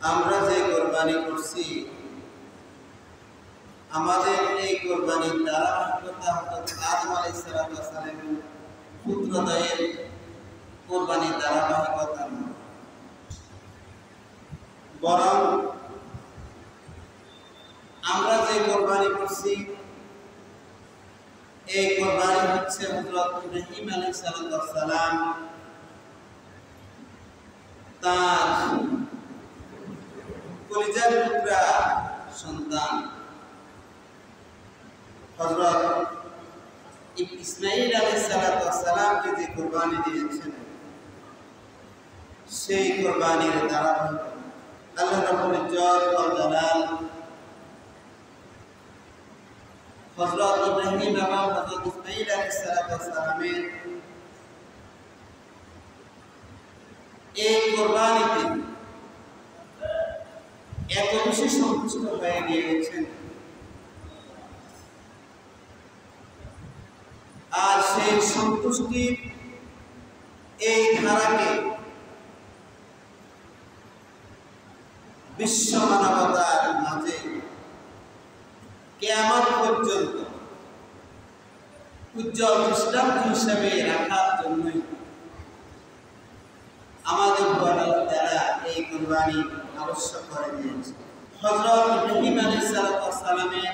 আমরা যে কোরবানি করছি আমাদের এই কোরবানির ধারাবাহিকতা হযরত আদম আলাইহিস সালামের পুত্রদ্বয়ের কোরবানির ধারাবাহিকতা নয়, বরং আমরা যে কোরবানি করছি এই কোরবানি হচ্ছে হযরত ইব্রাহিম আলাইহিস সালাম তার কলিজার টুকরা সন্তান হযরত ইসমাঈল আলাইহিস সালামকে যে কোরবানি দিয়েছেন সেই কোরবানির ধারাবাহিকতা আল্লাহ রাব্বুল ইজ্জত ওয়াল জালাল হযরত ইব্রাহিম এবং হযরত ইসমাঈল আলাইহিস সালামের এই কোরবানিতে এত বেশি সন্তুষ্ট হয়ে গিয়েছেন আর সেই সন্তুষ্টির এই ধারাকে বিশ্ব মানবতার মাঝে কিয়ামত পর্যন্ত উজ্জ্বল দৃষ্টান্ত হিসেবে রাখার জন্যই আমাদের আল্লাহ তাআলা এই কুরবানি আবশ্যক করে দিয়েছেন। হযরত ইব্রাহিম আলাইহিস সালামের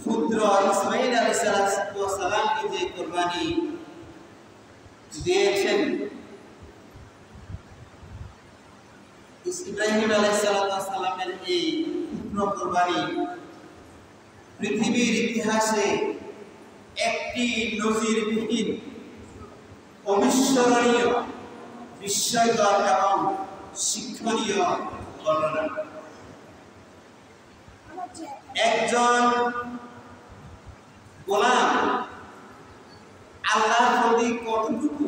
পুত্র ইসমাঈল আলাইহিস সালামকে যে কুরবানি দিয়েছেন, ইব্রাহিম আলাইহিস সালামের এই পুত্র কুরবানি পৃথিবীর ইতিহাসে একটি নজিরবিহীন অবিস্মরণীয় বিস্ময়কর এবং শিক্ষণীয় ঘটনা। একজন গোলাম আল্লাহর প্রতি কতটুকু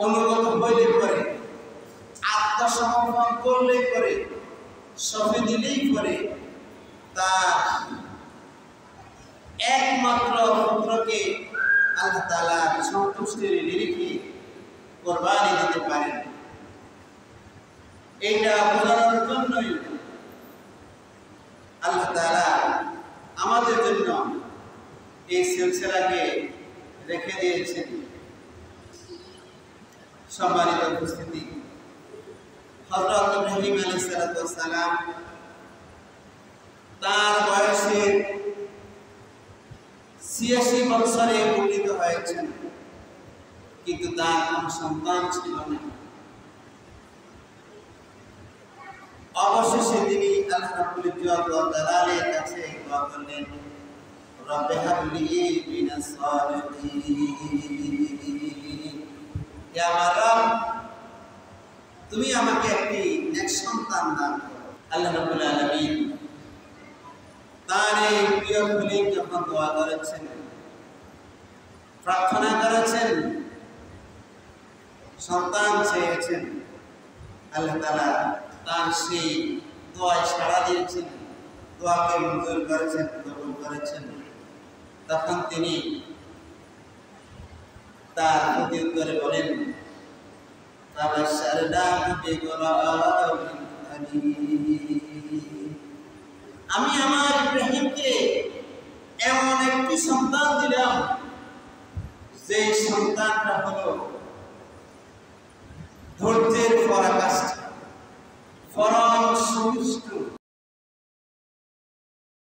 অনুগত হইলে পরে, আত্মসমর্পণ করলে পরে, সঁপে দিলেই পরে তার একমাত্র পুত্রকে আল্লাহ তাআলা সন্তুষ্টির নিরিখে কোরবানি দিতে পারেন। এইটা বোঝানোর জন্যই আল্লাহ তাআলা আমাদের জন্য এই সিলসিলাকে রেখে দিয়েছেন। সম্মানিত উপস্থিতি, হযরত ইব্রাহিম আলাইহিস সালাম তার বয়সে ৮৬ বছরে উপনীত হয়েছেন, কিন্তু তার কোনো সন্তান ছিল না। অবশেষে তিনি আল্লাহ রাব্বুল ইজ্জত ওয়াল জালালের কাছে দোয়া করলেন, রব্বি হাবলি মিনাস সালিহিন, ইয়া আমার রব তুমি আমাকে একটি নেক সন্তান দান করো। আল্লাহ রাব্বুল আলামিন তার এই প্রিয় খলিল যখন দোয়া করেছেন, প্রার্থনা করেছেন, সন্তান চেয়েছেন, আল্লাহ তাআলা তার সেই দোয়ায় সাড়া দিয়েছেন, দোয়াকে মঞ্জুর করেছেন, কবুল করেছেন। তখন তিনি তার প্রতি উত্তরে বলেন, আমি আমার ইব্রাহিমকে এমন একটি সন্তান দিলাম যে সন্তানটা হলো ধৈর্যের পরাকাষ্ঠা, পরম সুমিষ্ট,